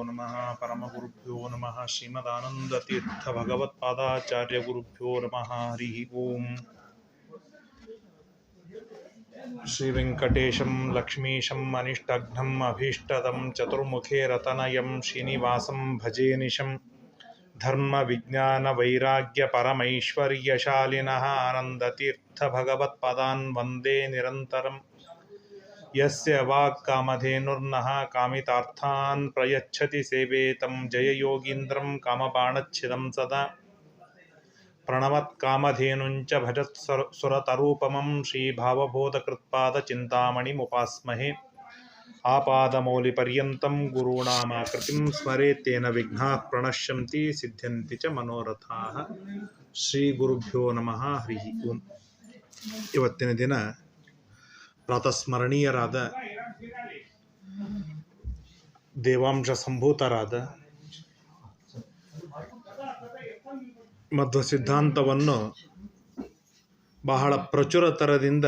ನಮಃ ಪರಮಗುರುಭ್ಯೋ ನಮಃ ಶ್ರೀಮದಾನಂದತೀರ್ಥ ಭಗವತ್ಪಾದಾಚಾರ್ಯ ಗುರುಭ್ಯೋ ನಮಃ ಹರಿ ಓಂ. ಶ್ರೀ ವೆಂಕಟೇಶಂ ಲಕ್ಷ್ಮೀಶಂ ಅನಿಷ್ಟಘ್ನಂ ಅಭೀಷ್ಟದಂ ಚತುರ್ಮುಖೇ ರತನಯಂ ಶ್ರೀನಿವಾಸಂ ಭಜೇ ನಿಶಂ ಧರ್ಮ ವಿಜ್ಞಾನ ವೈರಾಗ್ಯ ಪರಮೈಶ್ವರ್ಯಶಾಲಿನಃ ಆನಂದತೀರ್ಥ ಭಗವತ್ಪದಾನ್ ವಂದೇ ನಿರಂತರಂ. ಯಸ್ಯ ವಾಕ್ ಕಾಮಧೇನುರ್ನಃ ಕಾಮಿತಾರ್ಥಾನ್ ಪ್ರಯಚ್ಛತಿ ಸೇವೇತಂ ಜಯಯೋಗೀಂದ್ರಂ ಕಾಮಬಾಣಚ್ಛಿದಂ ಸದಾ ಪ್ರಣಮತ್ ಕಾಮಧೇನುಂಚ ಭಜತ್ ಸುರತರೂಪಮಂ ಶ್ರೀಭಾವಬೋಧಕೃತ್ಪಾದ ಚಿಂತಾಮಣಿಮುಪಾಸ್ಮಹೇ. ಆಪಾದಮೌಲಿಪರ್ಯಂತಂ ಗುರುಣಾಮಾಕೃತಿಂ ಸ್ಮರೇತ್ತೇನ ವಿಘ್ನಾಃ ಪ್ರಣಶ್ಯಂತಿ ಸಿದ್ಧ್ಯಂತಿ ಚ ಮನೋರಥಾಃ. ಶ್ರೀ ಗುರುಭ್ಯೋ ನಮಃ ಹರಿ ಓಂ. ಇವತ್ತಿನ ದಿನ ಪ್ರಾತಸ್ಮರಣೀಯರಾದ ದೇವಾಂಶ ಸಂಭೂತರಾದ ಮಧ್ವ ಸಿದ್ಧಾಂತವನ್ನು ಬಹಳ ಪ್ರಚುರತರದಿಂದ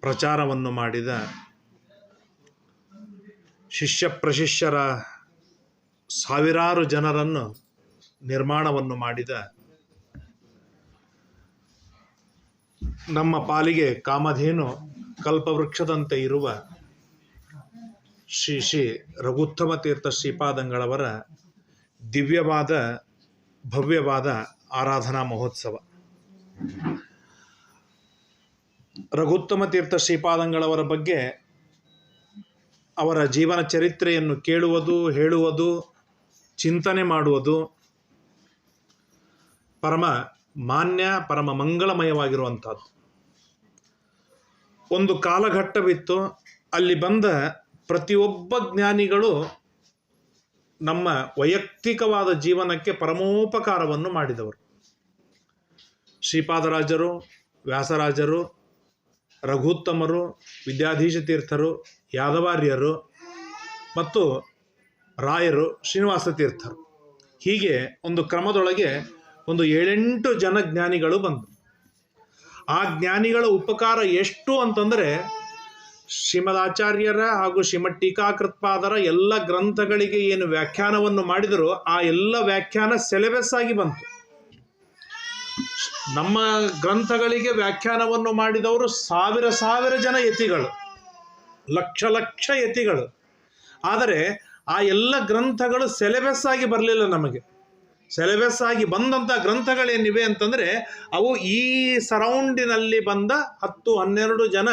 ಪ್ರಚಾರವನ್ನು ಮಾಡಿದ ಶಿಷ್ಯ ಪ್ರಶಿಷ್ಯರ ಸಾವಿರಾರು ಜನರನ್ನು ನಿರ್ಮಾಣವನ್ನು ಮಾಡಿದ ನಮ್ಮ ಪಾಲಿಗೆ ಕಾಮಧೇನು ಕಲ್ಪವೃಕ್ಷದಂತೆ ಇರುವ ಶ್ರೀ ಶ್ರೀ ರಘುತ್ತಮ ತೀರ್ಥ ಶ್ರೀಪಾದಂಗಳವರ ದಿವ್ಯವಾದ ಭವ್ಯವಾದ ಆರಾಧನಾ ಮಹೋತ್ಸವ. ರಘುತ್ತಮ ತೀರ್ಥ ಶ್ರೀಪಾದಂಗಳವರ ಬಗ್ಗೆ ಅವರ ಜೀವನ ಚರಿತ್ರೆಯನ್ನು ಕೇಳುವುದು, ಹೇಳುವುದು, ಚಿಂತನೆ ಮಾಡುವುದು ಪರಮ ಮಾನ್ಯ, ಪರಮ ಮಂಗಳಮಯವಾಗಿರುವಂಥದ್ದು. ಒಂದು ಕಾಲಘಟ್ಟವಿತ್ತು, ಅಲ್ಲಿ ಬಂದ ಪ್ರತಿಯೊಬ್ಬ ಜ್ಞಾನಿಗಳು ನಮ್ಮ ವೈಯಕ್ತಿಕವಾದ ಜೀವನಕ್ಕೆ ಪರಮೋಪಕಾರವನ್ನು ಮಾಡಿದವರು. ಶ್ರೀಪಾದರಾಜರು, ವ್ಯಾಸರಾಜರು, ರಘುತ್ತಮರು, ವಿದ್ಯಾಧೀಶ ತೀರ್ಥರು, ಯಾದವಾರ್ಯರು ಮತ್ತು ರಾಯರು, ಶ್ರೀನಿವಾಸ ತೀರ್ಥರು, ಹೀಗೆ ಒಂದು ಕ್ರಮದೊಳಗೆ ಒಂದು 7-8 ಜನ ಜ್ಞಾನಿಗಳು ಬಂದರು. ಆ ಜ್ಞಾನಿಗಳ ಉಪಕಾರ ಎಷ್ಟು ಅಂತಂದರೆ, ಶ್ರೀಮದಾಚಾರ್ಯರ ಹಾಗೂ ಶ್ರೀಮದ್ ಟೀಕಾಕೃತ್ಪಾದರ ಎಲ್ಲ ಗ್ರಂಥಗಳಿಗೆ ಏನು ವ್ಯಾಖ್ಯಾನವನ್ನು ಮಾಡಿದರೋ ಆ ಎಲ್ಲ ವ್ಯಾಖ್ಯಾನ ಸಿಲೆಬಸ್ ಆಗಿ ಬಂತು. ನಮ್ಮ ಗ್ರಂಥಗಳಿಗೆ ವ್ಯಾಖ್ಯಾನವನ್ನು ಮಾಡಿದವರು ಸಾವಿರ ಜನ ಯತಿಗಳು, ಲಕ್ಷ ಯತಿಗಳು. ಆದರೆ ಆ ಎಲ್ಲ ಗ್ರಂಥಗಳು ಸಿಲೆಬಸ್ ಆಗಿ ಬರಲಿಲ್ಲ. ನಮಗೆ ಸಿಲೆಬಸ್ ಆಗಿ ಬಂದಂಥ ಗ್ರಂಥಗಳೇನಿವೆ ಅಂತಂದರೆ ಅವು ಈ ಸರೌಂಡಿನಲ್ಲಿ ಬಂದ 10-12 ಜನ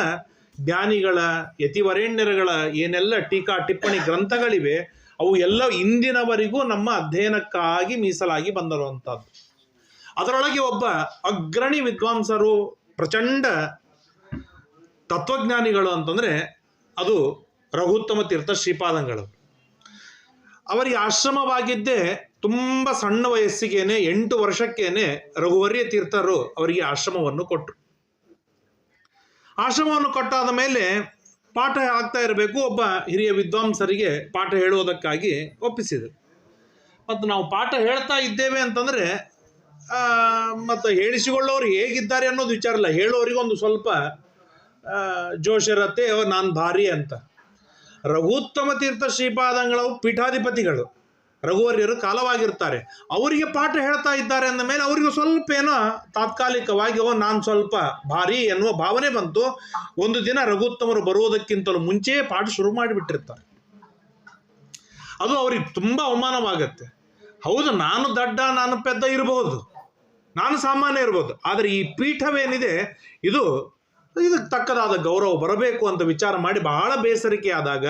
ಜ್ಞಾನಿಗಳ, ಯತಿವರೇಣ್ಯರುಗಳ ಏನೆಲ್ಲ ಟೀಕಾ ಟಿಪ್ಪಣಿ ಗ್ರಂಥಗಳಿವೆ ಅವು ಎಲ್ಲ ಇಂದಿನವರೆಗೂ ನಮ್ಮ ಅಧ್ಯಯನಕ್ಕಾಗಿ ಮೀಸಲಾಗಿ ಬಂದಿರುವಂಥದ್ದು. ಅದರೊಳಗೆ ಒಬ್ಬ ಅಗ್ರಣಿ ವಿದ್ವಾಂಸರು, ಪ್ರಚಂಡ ತತ್ವಜ್ಞಾನಿಗಳು ಅಂತಂದರೆ ಅದು ರಘುತ್ತಮ ತೀರ್ಥ ಶ್ರೀಪಾದಂಗಳು. ಅವರಿಗೆ ಆಶ್ರಮವಾಗಿದ್ದೇ ತುಂಬ ಸಣ್ಣ ವಯಸ್ಸಿಗೇನೆ, 8 ವರ್ಷಕ್ಕೇನೆ ರಘುವರ್ಯ ತೀರ್ಥರು ಅವರಿಗೆ ಆಶ್ರಮವನ್ನು ಕೊಟ್ಟರು. ಆಶ್ರಮವನ್ನು ಕೊಟ್ಟಾದ ಮೇಲೆ ಪಾಠ ಆಗ್ತಾ ಇರಬೇಕು. ಒಬ್ಬ ಹಿರಿಯ ವಿದ್ವಾಂಸರಿಗೆ ಪಾಠ ಹೇಳುವುದಕ್ಕಾಗಿ ಒಪ್ಪಿಸಿದರು. ಮತ್ತು ನಾವು ಪಾಠ ಹೇಳ್ತಾ ಇದ್ದೇವೆ ಅಂತಂದರೆ ಮತ್ತು ಹೇಳಿಸಿಕೊಳ್ಳೋರು ಹೇಗಿದ್ದಾರೆ ಅನ್ನೋದು ವಿಚಾರ ಇಲ್ಲ, ಹೇಳೋರಿಗೆ ಒಂದು ಸ್ವಲ್ಪ ಜೋಶ್ ಇರತ್ತೆ, ನಾನು ಭಾರಿ ಅಂತ. ರಘುತ್ತಮ ತೀರ್ಥ ಶ್ರೀಪಾದಂಗಳವು ಪೀಠಾಧಿಪತಿಗಳು, ರಘುವರ್ಯರು ಕಾಲವಾಗಿರ್ತಾರೆ. ಅವರಿಗೆ ಪಾಠ ಹೇಳ್ತಾ ಇದ್ದಾರೆ ಅಂದ ಮೇಲೆ ಅವರಿಗೂ ಸ್ವಲ್ಪ ಏನೋ ತಾತ್ಕಾಲಿಕವಾಗಿ ನಾನು ಸ್ವಲ್ಪ ಭಾರಿ ಎನ್ನುವ ಭಾವನೆ ಬಂತು. ಒಂದು ದಿನ ರಘುತ್ತಮರು ಬರುವುದಕ್ಕಿಂತಲೂ ಮುಂಚೆಯೇ ಪಾಠ ಶುರು ಮಾಡಿಬಿಟ್ಟಿರ್ತಾರೆ. ಅದು ಅವ್ರಿಗೆ ತುಂಬ ಅವಮಾನವಾಗತ್ತೆ. ಹೌದು, ನಾನು ದಡ್ಡ, ನಾನು ಪೆದ್ದ ಇರಬಹುದು, ನಾನು ಸಾಮಾನ್ಯ ಇರ್ಬೋದು, ಆದರೆ ಈ ಪೀಠವೇನಿದೆ ಇದಕ್ಕೆ ತಕ್ಕದಾದ ಗೌರವ ಬರಬೇಕು ಅಂತ ವಿಚಾರ ಮಾಡಿ ಬಹಳ ಬೇಸರಿಕೆ ಆದಾಗ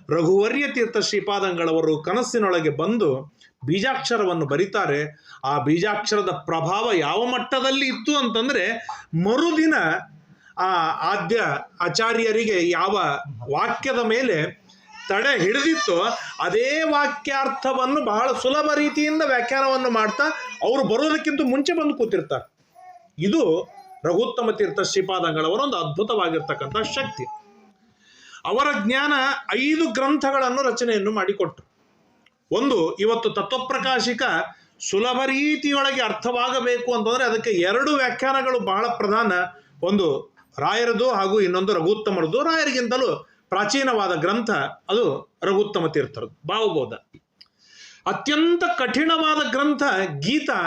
ರಘುವರ್ಯ ತೀರ್ಥ ಶ್ರೀಪಾದಂಗಳವರು ಕನಸಿನೊಳಗೆ ಬಂದು ಬೀಜಾಕ್ಷರವನ್ನು ಬರೀತಾರೆ. ಆ ಬೀಜಾಕ್ಷರದ ಪ್ರಭಾವ ಯಾವ ಮಟ್ಟದಲ್ಲಿ ಇತ್ತು ಅಂತಂದರೆ, ಮರುದಿನ ಆ ಆದ್ಯ ಆಚಾರ್ಯರಿಗೆ ಯಾವ ವಾಕ್ಯದ ಮೇಲೆ ತಡೆ ಹಿಡಿದಿತ್ತೋ ಅದೇ ವಾಕ್ಯಾರ್ಥವನ್ನು ಬಹಳ ಸುಲಭ ರೀತಿಯಿಂದ ವ್ಯಾಖ್ಯಾನವನ್ನು ಮಾಡ್ತಾ ಅವರು ಬರೋದಕ್ಕಿಂತ ಮುಂಚೆ ಬಂದು ಕೂತಿರ್ತಾರೆ. ಇದು ರಘುತ್ತಮ ತೀರ್ಥ ಶ್ರೀಪಾದಂಗಳವರ ಒಂದು ಅದ್ಭುತವಾಗಿರ್ತಕ್ಕಂಥ ಶಕ್ತಿ. ಅವರ ಜ್ಞಾನ 5 ಗ್ರಂಥಗಳನ್ನು ರಚನೆಯನ್ನು ಮಾಡಿಕೊಟ್ಟರು. ಒಂದು, ಇವತ್ತು ತತ್ವಪ್ರಕಾಶಿಕ ಸುಲಭ ರೀತಿಯೊಳಗೆ ಅರ್ಥವಾಗಬೇಕು ಅಂತಂದರೆ ಅದಕ್ಕೆ 2 ವ್ಯಾಖ್ಯಾನಗಳು ಬಹಳ ಪ್ರಧಾನ. ಒಂದು ರಾಯರದು ಹಾಗೂ ಇನ್ನೊಂದು ರಘುತ್ತಮರದು. ರಾಯರಿಗಿಂತಲೂ ಪ್ರಾಚೀನವಾದ ಗ್ರಂಥ ಅದು ರಘುತ್ತಮ ತೀರ್ಥರದ್ದು ಭಾವಬೋಧ. ಅತ್ಯಂತ ಕಠಿಣವಾದ ಗ್ರಂಥ ಗೀತಾ.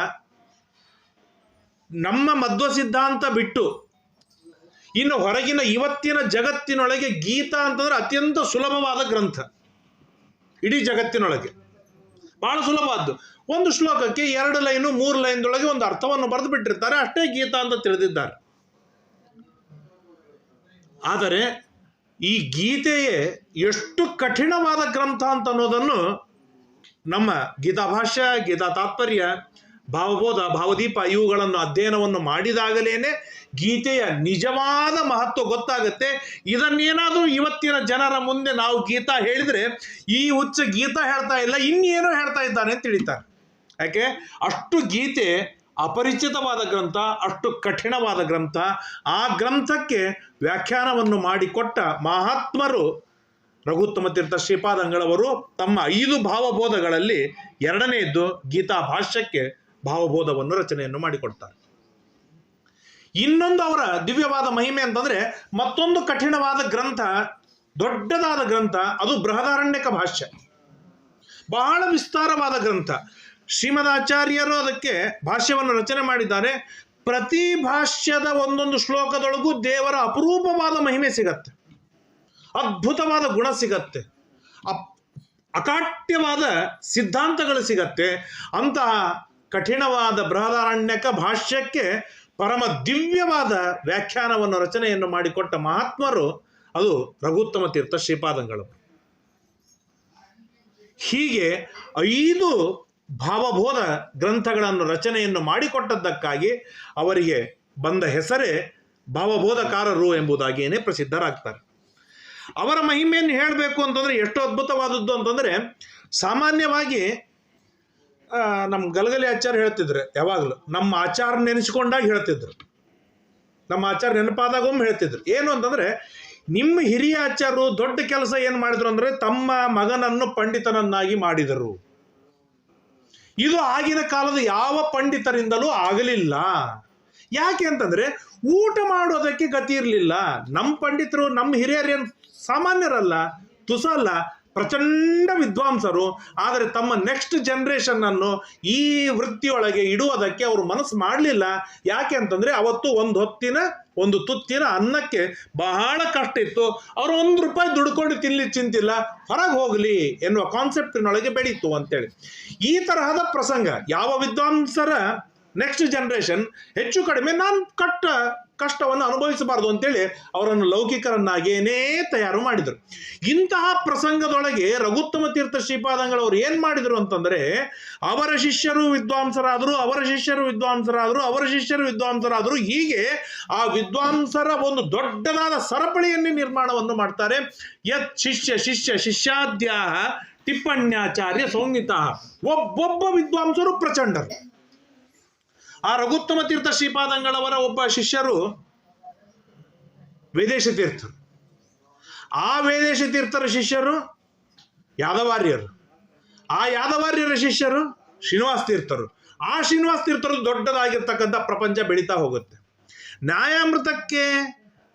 ನಮ್ಮ ಮಧ್ವ ಸಿದ್ಧಾಂತ ಬಿಟ್ಟು ಇನ್ನು ಹೊರಗಿನ ಇವತ್ತಿನ ಜಗತ್ತಿನೊಳಗೆ ಗೀತಾ ಅಂತಂದ್ರೆ ಅತ್ಯಂತ ಸುಲಭವಾದ ಗ್ರಂಥ. ಇಡೀ ಜಗತ್ತಿನೊಳಗೆ ಬಹಳ ಸುಲಭವಾದ್ದು. ಒಂದು ಶ್ಲೋಕಕ್ಕೆ 2 ಲೈನು 3 ಲೈನ್ದೊಳಗೆ ಒಂದು ಅರ್ಥವನ್ನು ಬರೆದು ಬಿಟ್ಟಿರ್ತಾರೆ, ಅಷ್ಟೇ ಗೀತಾ ಅಂತ ತಿಳಿದಿದ್ದಾರೆ. ಆದರೆ ಈ ಗೀತೆಯೇ ಎಷ್ಟು ಕಠಿಣವಾದ ಗ್ರಂಥ ಅಂತ ಅನ್ನೋದನ್ನು ನಮ್ಮ ಗೀತಾಭಾಷ್ಯ, ಗೀತಾ ತಾತ್ಪರ್ಯ, ಭಾವಬೋಧ, ಭಾವದೀಪ ಇವುಗಳನ್ನು ಅಧ್ಯಯನವನ್ನು ಮಾಡಿದಾಗಲೇನೆ ಗೀತೆಯ ನಿಜವಾದ ಮಹತ್ವ ಗೊತ್ತಾಗುತ್ತೆ. ಇದನ್ನೇನಾದರೂ ಇವತ್ತಿನ ಜನರ ಮುಂದೆ ನಾವು ಗೀತಾ ಹೇಳಿದರೆ ಈ ಹುಚ್ಚ ಗೀತಾ ಹೇಳ್ತಾ ಇಲ್ಲ, ಇನ್ನೇನೋ ಹೇಳ್ತಾ ಇದ್ದಾನೆ ಅಂತ ತಿಳಿತಾರೆ. ಯಾಕೆ? ಅಷ್ಟು ಗೀತೆ ಅಪರಿಚಿತವಾದ ಗ್ರಂಥ, ಅಷ್ಟು ಕಠಿಣವಾದ ಗ್ರಂಥ. ಆ ಗ್ರಂಥಕ್ಕೆ ವ್ಯಾಖ್ಯಾನವನ್ನು ಮಾಡಿಕೊಟ್ಟ ಮಹಾತ್ಮರು ರಘುತ್ತಮ ತೀರ್ಥ ಶ್ರೀಪಾದಂಗಳವರು ತಮ್ಮ 5 ಭಾವಬೋಧಗಳಲ್ಲಿ 2ನೇದ್ದು ಗೀತಾ ಭಾಷ್ಯಕ್ಕೆ ಭಾವಬೋಧವನ್ನು ರಚನೆಯನ್ನು ಮಾಡಿಕೊಡ್ತಾರೆ. ಇನ್ನೊಂದು ಅವರ ದಿವ್ಯವಾದ ಮಹಿಮೆ ಅಂತಂದ್ರೆ ಮತ್ತೊಂದು ಕಠಿಣವಾದ ಗ್ರಂಥ, ದೊಡ್ಡದಾದ ಗ್ರಂಥ, ಅದು ಬೃಹದಾರಣ್ಯಕ ಭಾಷ್ಯ. ಬಹಳ ವಿಸ್ತಾರವಾದ ಗ್ರಂಥ. ಶ್ರೀಮದಾಚಾರ್ಯರು ಅದಕ್ಕೆ ಭಾಷ್ಯವನ್ನು ರಚನೆ ಮಾಡಿದ್ದಾರೆ. ಪ್ರತಿ ಭಾಷ್ಯದ ಒಂದೊಂದು ಶ್ಲೋಕದೊಳಗೂ ದೇವರ ಅಪರೂಪವಾದ ಮಹಿಮೆ ಸಿಗತ್ತೆ, ಅದ್ಭುತವಾದ ಗುಣ ಸಿಗತ್ತೆ, ಅಕಾಟ್ಯವಾದ ಸಿದ್ಧಾಂತಗಳು ಸಿಗತ್ತೆ. ಅಂತಹ ಕಠಿಣವಾದ ಬೃಹದಾರಣ್ಯಕ ಭಾಷ್ಯಕ್ಕೆ ಪರಮ ದಿವ್ಯವಾದ ವ್ಯಾಖ್ಯಾನವನ್ನು ರಚನೆಯನ್ನು ಮಾಡಿಕೊಟ್ಟ ಮಹಾತ್ಮರು ಅದು ರಘುತ್ತಮ ತೀರ್ಥ ಶ್ರೀಪಾದಂಗಳು. ಹೀಗೆ 5 ಭಾವಬೋಧ ಗ್ರಂಥಗಳನ್ನು ರಚನೆಯನ್ನು ಮಾಡಿಕೊಟ್ಟದ್ದಕ್ಕಾಗಿ ಅವರಿಗೆ ಬಂದ ಹೆಸರೇ ಭಾವಬೋಧಕಾರರು ಎಂಬುದಾಗಿಯೇ ಪ್ರಸಿದ್ಧರಾಗ್ತಾರೆ. ಅವರ ಮಹಿಮೆಯನ್ನು ಹೇಳಬೇಕು ಅಂತಂದರೆ ಎಷ್ಟು ಅದ್ಭುತವಾದದ್ದು ಅಂತಂದರೆ, ಸಾಮಾನ್ಯವಾಗಿ ನಮ್ಮ ಗಲಗಲಿ ಆಚಾರ್ಯ ಹೇಳ್ತಿದ್ರು, ಯಾವಾಗಲೂ ನಮ್ಮ ಆಚಾರ ನೆನೆಸ್ಕೊಂಡಾಗ ಹೇಳ್ತಿದ್ರು, ನಮ್ಮ ಆಚಾರ ನೆನಪಾದಾಗೊಮ್ಮೆ ಹೇಳ್ತಿದ್ರು. ಏನು ಅಂತಂದರೆ, ನಿಮ್ಮ ಹಿರಿಯ ಆಚಾರ್ಯರು ದೊಡ್ಡ ಕೆಲಸ ಏನು ಮಾಡಿದ್ರು ಅಂದರೆ ತಮ್ಮ ಮಗನನ್ನು ಪಂಡಿತನನ್ನಾಗಿ ಮಾಡಿದರು. ಇದು ಆಗಿನ ಕಾಲದ ಯಾವ ಪಂಡಿತರಿಂದಲೂ ಆಗಲಿಲ್ಲ. ಯಾಕೆ ಅಂತಂದರೆ ಊಟ ಮಾಡೋದಕ್ಕೆ ಗತಿ ಇರಲಿಲ್ಲ. ನಮ್ಮ ಪಂಡಿತರು, ನಮ್ಮ ಹಿರಿಯರೇನು ಸಾಮಾನ್ಯರಲ್ಲ, ತುಸಲ್ಲ, ಪ್ರಚಂಡ ವಿದ್ವಾಂಸರು. ಆದರೆ ತಮ್ಮ ನೆಕ್ಸ್ಟ್ ಜನರೇಷನ್ನನ್ನು ಈ ವೃತ್ತಿಯೊಳಗೆ ಇಡುವುದಕ್ಕೆ ಅವರು ಮನಸ್ಸು ಮಾಡಲಿಲ್ಲ. ಯಾಕೆ ಅಂತಂದರೆ ಅವತ್ತು ಒಂದು ತುತ್ತಿನ ಅನ್ನಕ್ಕೆ ಬಹಳ ಕಷ್ಟ ಇತ್ತು. ಅವರು 1 ರೂಪಾಯಿ ದುಡ್ಕೊಂಡು ಚಿಂತಿಲ್ಲ, ಹೊರಗೆ ಹೋಗಲಿ ಎನ್ನುವ ಕಾನ್ಸೆಪ್ಟಿನೊಳಗೆ ಬೆಳೀತು ಅಂತೇಳಿ. ಈ ತರಹದ ಪ್ರಸಂಗ ಯಾವ ವಿದ್ವಾಂಸರ ನೆಕ್ಸ್ಟ್ ಜನರೇಷನ್ ಹೆಚ್ಚು ಕಡಿಮೆ ನಾನು ಕಷ್ಟವನ್ನು ಅನುಭವಿಸಬಾರ್ದು ಅಂತೇಳಿ ಅವರನ್ನು ಲೌಕಿಕರನ್ನಾಗೇನೇ ತಯಾರು ಮಾಡಿದರು. ಇಂತಹ ಪ್ರಸಂಗದೊಳಗೆ ರಘುತ್ತಮ ತೀರ್ಥ ಶ್ರೀಪಾದಂಗಳವರು ಏನು ಮಾಡಿದರು ಅಂತಂದರೆ, ಅವರ ಶಿಷ್ಯರು ವಿದ್ವಾಂಸರಾದರು, ಅವರ ಶಿಷ್ಯರು ವಿದ್ವಾಂಸರಾದರು, ಅವರ ಶಿಷ್ಯರು ವಿದ್ವಾಂಸರಾದರು. ಹೀಗೆ ಆ ವಿದ್ವಾಂಸರ ಒಂದು ದೊಡ್ಡದಾದ ಸರಪಳಿಯನ್ನೇ ನಿರ್ಮಾಣವನ್ನು ಮಾಡ್ತಾರೆ. ಯತ್ ಶಿಷ್ಯ ಶಿಷ್ಯ ಶಿಷ್ಯಾದ್ಯಾಹ ಟಿಪ್ಪಣ್ಯಾಚಾರ್ಯ ಸಂಹಿತಾ. ಒಬ್ಬೊಬ್ಬ ವಿದ್ವಾಂಸರು ಪ್ರಚಂಡರು. ಆ ರಘುತ್ತಮ ತೀರ್ಥ ಶ್ರೀಪಾದಂಗಳವರ ಒಬ್ಬ ಶಿಷ್ಯರು ವೇದೇಶ ತೀರ್ಥರು. ಆ ವೇದೇಶ ತೀರ್ಥರ ಶಿಷ್ಯರು ಯಾದವಾರ್ಯರು. ಆ ಯಾದವಾರ್ಯರ ಶಿಷ್ಯರು ಶ್ರೀನಿವಾಸ ತೀರ್ಥರು. ಆ ಶ್ರೀನಿವಾಸ ತೀರ್ಥರು ದೊಡ್ಡದಾಗಿರ್ತಕ್ಕಂಥ ಪ್ರಪಂಚ ಬೆಳೀತಾ ಹೋಗುತ್ತೆ. ನ್ಯಾಯಾಮೃತಕ್ಕೆ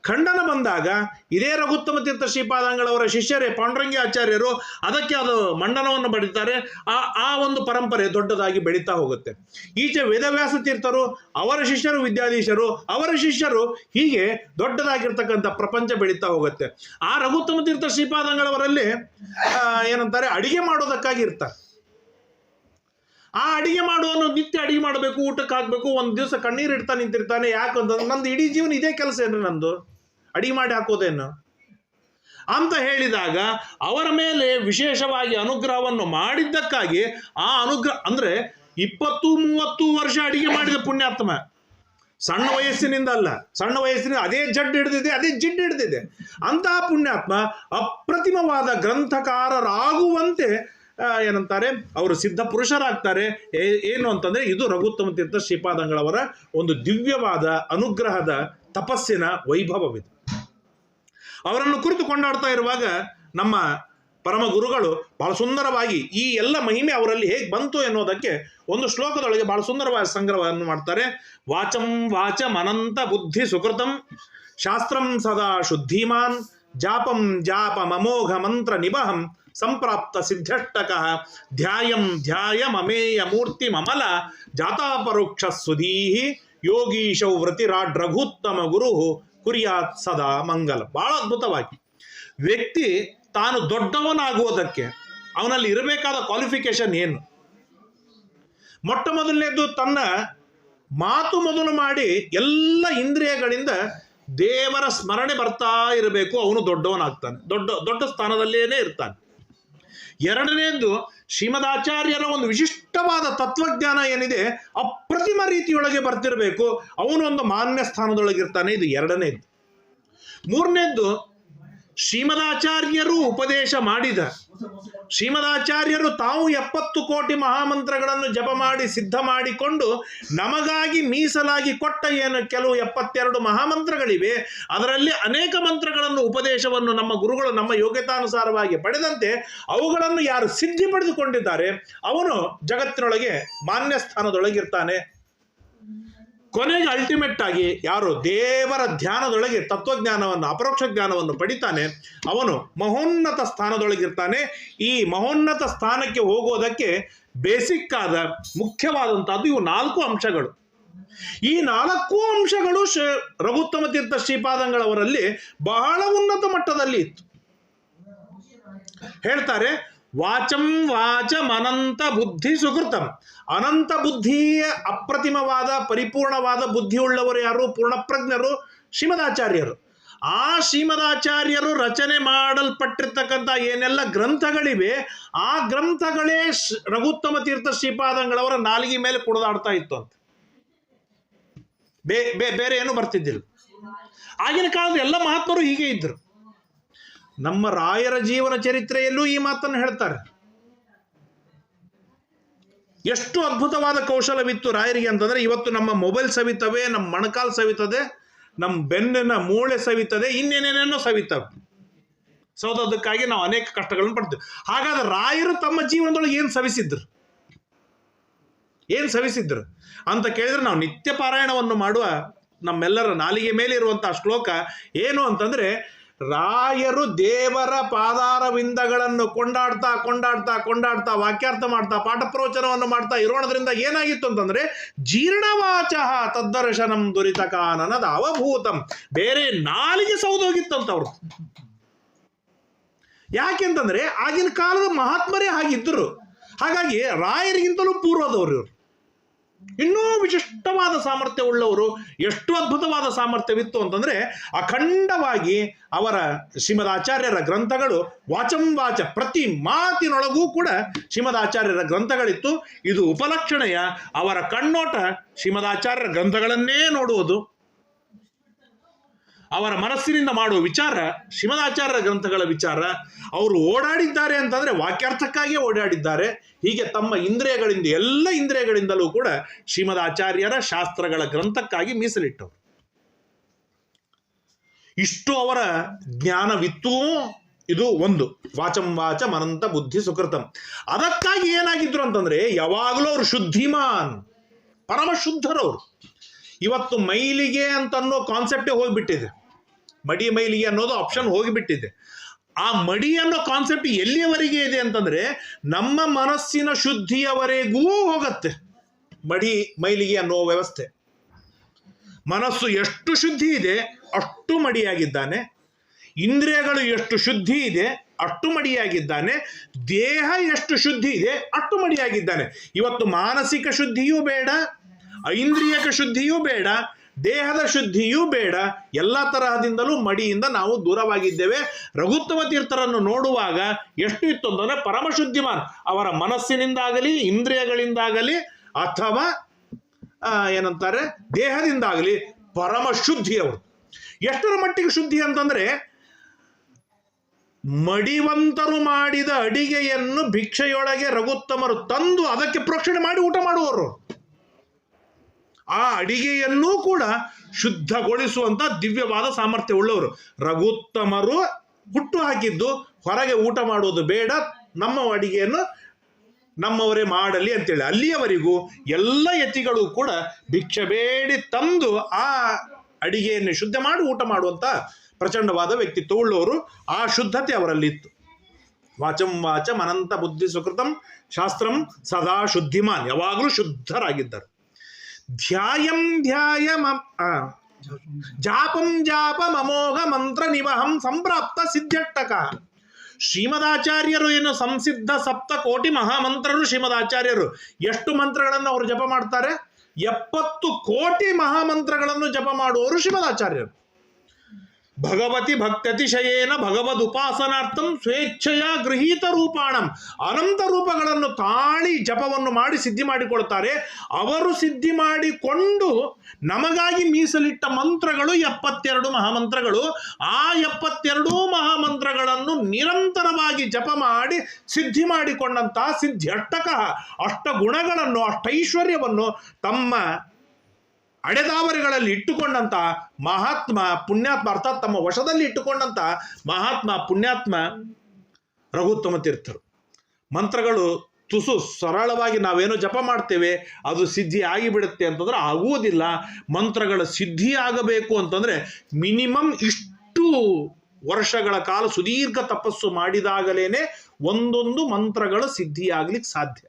ಖಂಡನ ಬಂದಾಗ ಇದೇ ರಘುತ್ತಮ ತೀರ್ಥ ಶ್ರೀಪಾದಂಗಳವರ ಶಿಷ್ಯರೇ ಪಾಂಡುರಂಗಿ ಆಚಾರ್ಯರು ಅದಕ್ಕೆ ಅದು ಮಂಡನವನ್ನು ಬಡಿತಾರೆ. ಆ ಒಂದು ಪರಂಪರೆ ದೊಡ್ಡದಾಗಿ ಬೆಳೀತಾ ಹೋಗುತ್ತೆ. ಈಚೆ ವೇದವ್ಯಾಸ ತೀರ್ಥರು, ಅವರ ಶಿಷ್ಯರು ವಿದ್ಯಾಧೀಶರು, ಅವರ ಶಿಷ್ಯರು, ಹೀಗೆ ದೊಡ್ಡದಾಗಿರ್ತಕ್ಕಂಥ ಪ್ರಪಂಚ ಬೆಳೀತಾ ಹೋಗುತ್ತೆ. ಆ ರಘುತ್ತಮ ತೀರ್ಥ ಶ್ರೀಪಾದಂಗಳವರಲ್ಲಿ ಏನಂತಾರೆ, ಅಡಿಗೆ ಮಾಡೋದಕ್ಕಾಗಿ ಇರ್ತಾರೆ. ಆ ಅಡಿಗೆ ಮಾಡುವನು ನಿತ್ಯ ಅಡಿಗೆ ಮಾಡಬೇಕು, ಊಟಕ್ಕೆ ಹಾಕಬೇಕು. ಒಂದು ದಿವಸ ಕಣ್ಣೀರು ಇಡ್ತಾ ನಿಂತಿರ್ತಾನೆ. ಯಾಕಂತಂದ್ರೆ ನಂದು ಇಡೀ ಜೀವನ ಇದೇ ಕೆಲಸ ಏನ್ರಿ, ನಂದು ಅಡಿಗೆ ಮಾಡಿ ಹಾಕೋದೇನು ಅಂತ ಹೇಳಿದಾಗ ಅವರ ಮೇಲೆ ವಿಶೇಷವಾಗಿ ಅನುಗ್ರಹವನ್ನು ಮಾಡಿದ್ದಕ್ಕಾಗಿ ಆ ಅನುಗ್ರಹ ಅಂದರೆ 20-30 ವರ್ಷ ಅಡಿಗೆ ಮಾಡಿದ ಪುಣ್ಯಾತ್ಮ. ಸಣ್ಣ ವಯಸ್ಸಿನಿಂದ ಅಲ್ಲ, ಸಣ್ಣ ವಯಸ್ಸಿನಿಂದ ಅದೇ ಜಿಡ್ಡು ಹಿಡಿದಿದೆ. ಅಂತಹ ಪುಣ್ಯಾತ್ಮ ಅಪ್ರತಿಮವಾದ ಗ್ರಂಥಕಾರರಾಗುವಂತೆ ಏನಂತಾರೆ, ಅವರು ಸಿದ್ಧ ಪುರುಷರಾಗ್ತಾರೆ. ಏನು ಅಂತಂದರೆ ಇದು ರಘುತ್ತಮ ತೀರ್ಥ ಶ್ರೀಪಾದಂಗಳವರ ಒಂದು ದಿವ್ಯವಾದ ಅನುಗ್ರಹದ ತಪಸ್ಸಿನ ವೈಭವವಿದೆ. ಅವರನ್ನು ಕುರಿತು ಕೊಂಡಾಡ್ತಾ ಇರುವಾಗ ನಮ್ಮ ಪರಮ ಗುರುಗಳು ಬಹಳ ಸುಂದರವಾಗಿ ಈ ಎಲ್ಲ ಮಹಿಮೆ ಅವರಲ್ಲಿ ಹೇಗೆ ಬಂತು ಎನ್ನುವುದಕ್ಕೆ ಒಂದು ಶ್ಲೋಕದೊಳಗೆ ಬಹಳ ಸುಂದರವಾದ ಸಂಗ್ರಹವನ್ನು ಮಾಡ್ತಾರೆ. ವಾಚಂ ವಾಚಂ ಅನಂತ ಬುದ್ಧಿ ಸುಕೃತಂ ಶಾಸ್ತ್ರಂ ಸದಾ ಶುದ್ಧಿಮಾನ್ ಜಾಪಂ ಜಾಪಮಮೋಘ ಮಂತ್ರ ನಿಬಹಂ ಸಂಪ್ರಾಪ್ತ ಸಿದ್ಧಷ್ಟಕ ಧ್ಯಾಯಮಮೇಯ ಮೂರ್ತಿ ಮಮಲ ಜಾತಾಪರೋಕ್ಷ ಸುಧೀಹಿ ಯೋಗೀಶೌ ವೃತಿರಾಡ್ ರಘುತ್ತಮ ಗುರು ಕುರಿಯಾತ್ ಸದಾ ಮಂಗಲ. ಬಹಳ ಅದ್ಭುತವಾಗಿ ವ್ಯಕ್ತಿ ತಾನು ದೊಡ್ಡವನಾಗುವುದಕ್ಕೆ ಅವನಲ್ಲಿ ಇರಬೇಕಾದ ಕ್ವಾಲಿಫಿಕೇಶನ್ ಏನು? ಮೊಟ್ಟ ಮೊದಲನೇದು ತನ್ನ ಮಾತು ಮೊದಲು ಮಾಡಿ ಎಲ್ಲ ಇಂದ್ರಿಯಗಳಿಂದ ದೇವರ ಸ್ಮರಣೆ ಬರ್ತಾ ಇರಬೇಕು, ಅವನು ದೊಡ್ಡವನಾಗ್ತಾನೆ, ದೊಡ್ಡ ಸ್ಥಾನದಲ್ಲೇನೆ ಇರ್ತಾನೆ. ಎರಡನೇದು ಶ್ರೀಮದಾಚಾರ್ಯರ ಒಂದು ವಿಶಿಷ್ಟವಾದ ತತ್ವಜ್ಞಾನ ಏನಿದೆ ಅಪ್ರತಿಮ ರೀತಿಯೊಳಗೆ ಬರ್ತಿರಬೇಕು, ಅವನು ಒಂದು ಮಾನ್ಯ ಸ್ಥಾನದೊಳಗಿರ್ತಾನೆ. ಇದು ಎರಡನೇದು. ಮೂರನೇದ್ದು ಶ್ರೀಮದಾಚಾರ್ಯರು ಉಪದೇಶ ಮಾಡಿದ, ಶ್ರೀಮದಾಚಾರ್ಯರು ತಾವು 70 ಕೋಟಿ ಮಹಾಮಂತ್ರಗಳನ್ನು ಜಪ ಮಾಡಿ ಸಿದ್ಧ ಮಾಡಿಕೊಂಡು ನಮಗಾಗಿ ಮೀಸಲಾಗಿ ಕೊಟ್ಟ ಏನು ಕೆಲವು 72 ಮಹಾಮಂತ್ರಗಳಿವೆ, ಅದರಲ್ಲಿ ಅನೇಕ ಮಂತ್ರಗಳನ್ನು ಉಪದೇಶವನ್ನು ನಮ್ಮ ಗುರುಗಳು ನಮ್ಮ ಯೋಗ್ಯತಾನುಸಾರವಾಗಿ ಪಡೆದಂತೆ ಅವುಗಳನ್ನು ಯಾರು ಸಿದ್ಧಿ ಪಡೆದುಕೊಂಡಿದ್ದಾರೆ ಅವನು ಜಗತ್ತಿನೊಳಗೆ ಮಾನ್ಯ ಸ್ಥಾನದೊಳಗಿರ್ತಾನೆ. ಕೊನೆಗೆ ಅಲ್ಟಿಮೇಟ್ ಆಗಿ ಯಾರು ದೇವರ ಧ್ಯಾನದೊಳಗೆ ತತ್ವಜ್ಞಾನವನ್ನು ಅಪರೋಕ್ಷ ಜ್ಞಾನವನ್ನು ಪಡಿತಾನೆ ಅವನು ಮಹೋನ್ನತ ಸ್ಥಾನದೊಳಗಿರ್ತಾನೆ. ಈ ಮಹೋನ್ನತ ಸ್ಥಾನಕ್ಕೆ ಹೋಗೋದಕ್ಕೆ ಬೇಸಿಕ್ ಆದ ಮುಖ್ಯವಾದಂತಹದ್ದು ಇವು 4 ಅಂಶಗಳು. ಈ 4 ಅಂಶಗಳು ರಘುತ್ತಮ ತೀರ್ಥ ಶ್ರೀಪಾದಂಗಳವರಲ್ಲಿ ಬಹಳ ಉನ್ನತ ಮಟ್ಟದಲ್ಲಿ ಇತ್ತು. ಹೇಳ್ತಾರೆ, ವಾಚಂ ವಾಚಮನಂತ ಬುದ್ಧಿ ಸುಕೃತಂ. ಅನಂತ ಬುದ್ಧಿಯ ಅಪ್ರತಿಮವಾದ ಪರಿಪೂರ್ಣವಾದ ಬುದ್ಧಿಯುಳ್ಳವರು ಯಾರು? ಪೂರ್ಣಪ್ರಜ್ಞರು, ಶ್ರೀಮದಾಚಾರ್ಯರು. ಆ ಶ್ರೀಮದಾಚಾರ್ಯರು ರಚನೆ ಮಾಡಲ್ಪಟ್ಟಿರ್ತಕ್ಕಂಥ ಏನೆಲ್ಲ ಗ್ರಂಥಗಳಿವೆ ಆ ಗ್ರಂಥಗಳೇ ರಘುತ್ತಮ ತೀರ್ಥ ಶ್ರೀಪಾದಂಗಳವರ ನಾಲಿಗೆ ಮೇಲೆ ಕುಣಿದಾಡ್ತಾ ಇತ್ತು ಅಂತ. ಬೇರೆ ಏನು ಬರ್ತಿದ್ದಿಲ್ಲ. ಆಗಿನ ಕಾಲದ ಎಲ್ಲ ಮಹಾತ್ಮರು ಹೀಗೆ ಇದ್ರು. ನಮ್ಮ ರಾಯರ ಜೀವನ ಚರಿತ್ರೆಯಲ್ಲೂ ಈ ಮಾತನ್ನು ಹೇಳ್ತಾರೆ. ಎಷ್ಟು ಅದ್ಭುತವಾದ ಕೌಶಲವಿತ್ತು ರಾಯರಿಗೆ ಅಂತಂದ್ರೆ, ಇವತ್ತು ನಮ್ಮ ಮೊಬೈಲ್ ಸವಿತವೆ, ನಮ್ಮ ಮೊಣಕಾಲು ಸವಿತದೆ, ನಮ್ಮ ಬೆನ್ನಿನ ಮೂಳೆ ಸವಿತದೆ, ಇನ್ನೇನೇನೇನೋ ಸವಿತವೆ. ಸೋದೋದಕ್ಕಾಗಿ ನಾವು ಅನೇಕ ಕಷ್ಟಗಳನ್ನು ಪಡ್ತೀವಿ. ಹಾಗಾದ್ರೆ ರಾಯರು ತಮ್ಮ ಜೀವನದೊಳಗೆ ಏನು ಸವಿಸಿದ್ರು ಅಂತ ಕೇಳಿದ್ರೆ, ನಾವು ನಿತ್ಯ ಪಾರಾಯಣವನ್ನು ಮಾಡುವ ನಮ್ಮೆಲ್ಲರ ನಾಲಿಗೆ ಮೇಲೆ ಇರುವಂತಹ ಶ್ಲೋಕ ಏನು ಅಂತಂದ್ರೆ, ರಾಯರು ದೇವರ ಪಾದಾರವಿಂದಗಳನ್ನು ಕೊಂಡಾಡ್ತಾ ಕೊಂಡಾಡ್ತಾ ಕೊಂಡಾಡ್ತಾ ವಾಕ್ಯಾರ್ಥ ಮಾಡ್ತಾ ಪಾಠ ಪ್ರವಚನವನ್ನು ಮಾಡ್ತಾ ಇರೋಣದ್ರಿಂದ ಏನಾಗಿತ್ತು ಅಂತಂದ್ರೆ, ಜೀರ್ಣವಾಚ ತದ್ದರ್ಶನಂ ದುರಿತ ಕಾನನದ ಅವಭೂತಂ. ಬೇರೆ ನಾಲಿಗೆ ಸೌದೋಗಿತ್ತಂತವ್ರು. ಯಾಕೆಂತಂದ್ರೆ ಆಗಿನ ಕಾಲದ ಮಹಾತ್ಮರೇ ಹಾಗಿದ್ದರು. ಹಾಗಾಗಿ ರಾಯರಿಗಿಂತಲೂ ಪೂರ್ವದವರು ಇವರು. ಇನ್ನೂ ವಿಶಿಷ್ಟವಾದ ಸಾಮರ್ಥ್ಯ ಉಳ್ಳವರು. ಎಷ್ಟು ಅದ್ಭುತವಾದ ಸಾಮರ್ಥ್ಯವಿತ್ತು ಅಂತಂದ್ರೆ, ಅಖಂಡವಾಗಿ ಅವರ ಶ್ರೀಮದಾಚಾರ್ಯರ ಗ್ರಂಥಗಳು ವಾಚಂ ವಾಚ, ಪ್ರತಿ ಮಾತಿನೊಳಗೂ ಕೂಡ ಶ್ರೀಮದಾಚಾರ್ಯರ ಗ್ರಂಥಗಳಿತ್ತು. ಇದು ಉಪಲಕ್ಷಣೆಯ. ಅವರ ಕಣ್ಣೋಟ ಶ್ರೀಮದಾಚಾರ್ಯರ ಗ್ರಂಥಗಳನ್ನೇ ನೋಡುವುದು. ಅವರ ಮನಸ್ಸಿನಿಂದ ಮಾಡುವ ವಿಚಾರ ಶ್ರೀಮದಾಚಾರ್ಯರ ಗ್ರಂಥಗಳ ವಿಚಾರ. ಅವರು ಓಡಾಡಿದ್ದಾರೆ ಅಂತಂದ್ರೆ ವಾಕ್ಯಾರ್ಥಕ್ಕಾಗಿಯೇ ಓಡಾಡಿದ್ದಾರೆ. ಹೀಗೆ ತಮ್ಮ ಇಂದ್ರಿಯಗಳಿಂದ, ಎಲ್ಲ ಇಂದ್ರಿಯಗಳಿಂದಲೂ ಕೂಡ ಶ್ರೀಮದಾಚಾರ್ಯರ ಶಾಸ್ತ್ರಗಳ ಗ್ರಂಥಕ್ಕಾಗಿ ಮೀಸಲಿಟ್ಟವರು. ಇಷ್ಟು ಅವರ ಜ್ಞಾನವಿತ್ತು. ಇದು ಒಂದು ವಾಚಂ ವಾಚ ಮನಂತ ಬುದ್ಧಿ ಸುಕೃತಂ. ಅದಕ್ಕಾಗಿ ಏನಾಗಿದ್ರು ಅಂತಂದ್ರೆ, ಯಾವಾಗಲೂ ಅವರು ಶುದ್ಧಿಮಾನ್, ಪರಮ ಶುದ್ಧರವರು. ಇವತ್ತು ಮೈಲಿಗೆ ಅಂತನ್ನೋ ಕಾನ್ಸೆಪ್ಟೇ ಹೋಗಿಬಿಟ್ಟಿದೆ. ಮಡಿ ಮೈಲಿಗೆ ಅನ್ನೋದು ಆಪ್ಷನ್ ಹೋಗಿಬಿಟ್ಟಿದೆ. ಆ ಮಡಿ ಅನ್ನೋ ಕಾನ್ಸೆಪ್ಟ್ ಎಲ್ಲಿಯವರೆಗೆ ಇದೆ ಅಂತಂದ್ರೆ, ನಮ್ಮ ಮನಸ್ಸಿನ ಶುದ್ಧಿಯವರೆಗೂ ಹೋಗತ್ತೆ ಮಡಿ ಮೈಲಿಗೆ ಅನ್ನೋ ವ್ಯವಸ್ಥೆ. ಮನಸ್ಸು ಎಷ್ಟು ಶುದ್ಧಿ ಇದೆ ಅಷ್ಟು ಮಡಿಯಾಗಿದ್ದಾನೆ, ಇಂದ್ರಿಯಗಳು ಎಷ್ಟು ಶುದ್ಧಿ ಇದೆ ಅಷ್ಟು ಮಡಿಯಾಗಿದ್ದಾನೆ, ದೇಹ ಎಷ್ಟು ಶುದ್ಧಿ ಇದೆ ಅಷ್ಟು ಮಡಿಯಾಗಿದ್ದಾನೆ. ಇವತ್ತು ಮಾನಸಿಕ ಶುದ್ಧಿಯೂ ಬೇಡ, ಐಂದ್ರಿಯಕ ಶುದ್ಧಿಯೂ ಬೇಡ, ದೇಹದ ಶುದ್ಧಿಯೂ ಬೇಡ. ಎಲ್ಲ ತರಹದಿಂದಲೂ ಮಡಿಯಿಂದ ನಾವು ದೂರವಾಗಿದ್ದೇವೆ. ರಘುತ್ತಮ ತೀರ್ಥರನ್ನು ನೋಡುವಾಗ ಎಷ್ಟು ಇತ್ತು ಅಂತಂದ್ರೆ, ಪರಮಶುದ್ಧಿಮಾನ್. ಅವರ ಮನಸ್ಸಿನಿಂದಾಗಲಿ, ಇಂದ್ರಿಯಗಳಿಂದಾಗಲಿ, ಅಥವಾ ಏನಂತಾರೆ ದೇಹದಿಂದಾಗಲಿ ಪರಮ ಶುದ್ಧಿಯವರು. ಎಷ್ಟರ ಮಟ್ಟಿಗೆ ಶುದ್ಧಿ ಅಂತಂದ್ರೆ, ಮಡಿವಂತರು ಮಾಡಿದ ಅಡಿಗೆಯನ್ನು ಭಿಕ್ಷೆಯೊಳಗೆ ರಘುತ್ತಮರು ತಂದು ಅದಕ್ಕೆ ಪ್ರೋಕ್ಷಣೆ ಮಾಡಿ ಊಟ ಮಾಡುವವರು. ಆ ಅಡಿಗೆಯನ್ನೂ ಕೂಡ ಶುದ್ಧಗೊಳಿಸುವಂತ ದಿವ್ಯವಾದ ಸಾಮರ್ಥ್ಯ ಉಳ್ಳವರು. ರಘುತ್ತಮರು ಹುಟ್ಟು ಹಾಕಿದ್ದು ಹೊರಗೆ ಊಟ ಮಾಡುವುದು ಬೇಡ, ನಮ್ಮ ಅಡಿಗೆಯನ್ನು ನಮ್ಮವರೇ ಮಾಡಲಿ ಅಂತೇಳಿ. ಅಲ್ಲಿಯವರೆಗೂ ಎಲ್ಲ ಯತಿಗಳು ಕೂಡ ಭಿಕ್ಷೆ ಬೇಡಿ ತಂದು ಆ ಅಡಿಗೆಯನ್ನು ಶುದ್ಧ ಮಾಡಿ ಊಟ ಮಾಡುವಂತ ಪ್ರಚಂಡವಾದ ವ್ಯಕ್ತಿತ್ವ ಉಳ್ಳವರು. ಆ ಶುದ್ಧತೆ ಅವರಲ್ಲಿತ್ತು. ವಾಚಂ ವಾಚಂ ಅನಂತ ಬುದ್ಧಿ ಸುಕೃತಂ ಶಾಸ್ತ್ರಂ ಸದಾ ಶುದ್ಧಿಮಾನ್, ಯಾವಾಗಲೂ ಶುದ್ಧರಾಗಿದ್ದಾರೆ. ಧ್ಯಾಯಂ ಜಾಪಂ ಜಾಪಂ ಅಮೋಘ ಮಂತ್ರ ನಿವಹಂ ಸಂಪ್ರಾಪ್ತ ಸಿದ್ಧಟ್ಟಕ. ಶ್ರೀಮದಾಚಾರ್ಯರು ಏನು ಸಂಸಿದ್ಧ ಸಪ್ತ ಕೋಟಿ ಮಹಾಮಂತ್ರರು. ಶ್ರೀಮದಾಚಾರ್ಯರು ಎಷ್ಟು ಮಂತ್ರಗಳನ್ನು ಅವರು ಜಪ ಮಾಡ್ತಾರೆ? 70 ಕೋಟಿ ಮಹಾಮಂತ್ರಗಳನ್ನು ಜಪ ಮಾಡುವವರು ಶ್ರೀಮದಾಚಾರ್ಯರು. ಭಗವತಿ ಭಕ್ತ್ಯತಿಶಯೇನ ಭಗವದುಪಾಸನಾರ್ಥಂ ಸ್ವೇಚ್ಛೆಯ ಗೃಹೀತ ರೂಪಾಣಂ, ಅನಂತ ರೂಪಗಳನ್ನು ತಾಳಿ ಜಪವನ್ನು ಮಾಡಿ ಸಿದ್ಧಿ ಮಾಡಿಕೊಳ್ತಾರೆ. ಅವರು ಸಿದ್ಧಿ ಮಾಡಿಕೊಂಡು ನಮಗಾಗಿ ಮೀಸಲಿಟ್ಟ ಮಂತ್ರಗಳು 72 ಮಹಾಮಂತ್ರಗಳು. ಆ 72 ಮಹಾಮಂತ್ರಗಳನ್ನು ನಿರಂತರವಾಗಿ ಜಪ ಮಾಡಿ ಸಿದ್ಧಿ ಮಾಡಿಕೊಂಡಂತಹ ಸಿದ್ಧ್ಯಷ್ಟಕ, ಅಷ್ಟಗುಣಗಳನ್ನು ಅಷ್ಟೈಶ್ವರ್ಯವನ್ನು ತಮ್ಮ ಅಡೆದಾವರಿಗಳಲ್ಲಿ ಇಟ್ಟುಕೊಂಡಂತ ಮಹಾತ್ಮ ಪುಣ್ಯಾತ್ಮ, ಅರ್ಥಾತ್ ತಮ್ಮ ವಶದಲ್ಲಿ ಇಟ್ಟುಕೊಂಡಂತ ಮಹಾತ್ಮ ಪುಣ್ಯಾತ್ಮ ರಘುತ್ತಮ ತೀರ್ಥರು. ಮಂತ್ರಗಳು ತುಸು ಸರಳವಾಗಿ ನಾವೇನೋ ಜಪ ಮಾಡ್ತೇವೆ ಅದು ಸಿದ್ಧಿ ಆಗಿಬಿಡುತ್ತೆ ಅಂತಂದ್ರೆ ಆಗುವುದಿಲ್ಲ. ಮಂತ್ರಗಳ ಸಿದ್ಧಿ ಆಗಬೇಕು ಅಂತಂದ್ರೆ ಮಿನಿಮಮ್ ಇಷ್ಟು ವರ್ಷಗಳ ಕಾಲ ಸುದೀರ್ಘ ತಪಸ್ಸು ಮಾಡಿದಾಗಲೇನೆ ಒಂದೊಂದು ಮಂತ್ರಗಳ ಸಿದ್ಧಿಯಾಗ್ಲಿಕ್ಕೆ ಸಾಧ್ಯ.